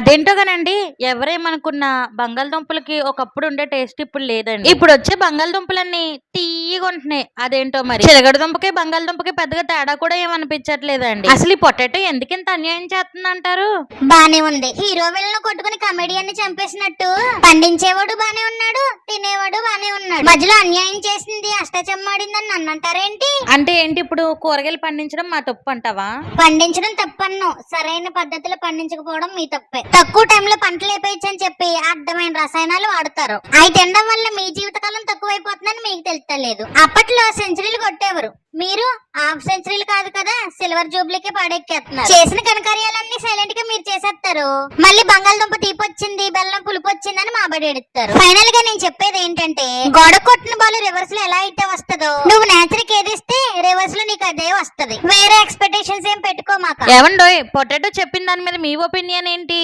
అదేంటో గానండి, ఎవరేమనుకున్నా బంగాళదుంపలకి ఒకప్పుడు ఉండే టేస్ట్ ఇప్పుడు లేదండి. ఇప్పుడొచ్చే బంగాళదుంపలన్నీ తియ్యగుంటున్నాయి. అదేంటో మరి. చిలకడ దుంపకి, బంగాళదుంపకి పెద్దగా తేడా కూడా ఏమనిపించట్లేదండి. అసలు ఈ పొటాటో ఎందుకింత అన్యాయం చేస్తుందంటారు? బానే ఉంది. హీరో విలన్ కొట్టుకుని కమెడియన్ ని చంపేసినట్టు పండించేవాడు బానే ఉన్నాడు, తినేవాడు బానే ఉన్నాడు. మధ్యలో అన్యాయం చేసింది అష్టచమ్మాడిందని నన్ను అంటారేంటి? అంటే ఏంటి ఇప్పుడు కూరగాయలు పండించడం మా తప్పు అంటావా? పండించడం తప్పన్ను, సరైన పద్ధతిలో పండించకపోవడం మీ తప్పే. తక్కువ టైంలో పంటలు వేపేయచ్చు అని చెప్పి అడ్డమైన రసాయనాలు వాడతారు. అవి తినడం వల్ల మీ జీవితకాలం తక్కువైపోతుందని మీకు తెలుస్తలేదు. అప్పట్లో సెంచరీలు కొట్టేవారు, మీరు హాఫ్ సెంచరీలు కాదు కదా సిల్వర్ జూబ్లీకి పాడెక్కేస్తున్నారు. చేసిన కనకార్యాలన్నీ సైలెంట్ గా మీరు చేసేస్తారు. మళ్ళీ బంగాళదుంప తీపొచ్చింది, బెల్లం పులుపు వచ్చిందని మాబడి ఎడుతారు. ఫైనల్ గా నేను చెప్పేది ఏంటంటే, గోడ కొట్టిన బాల్ రివర్స్ లో ఎలా అయితే వస్తుందో, నువ్వు నేచర్ కి ఏదిస్తే రివర్స్ లో నీకు అదే వస్తది. వేరే ఎక్స్పెక్టేషన్స్ ఏం పెట్టుకోమాక. ఏమండోయ్, పొటాటో చెప్పిన దాని మీద మీ ఒపీనియన్ ఏంటి?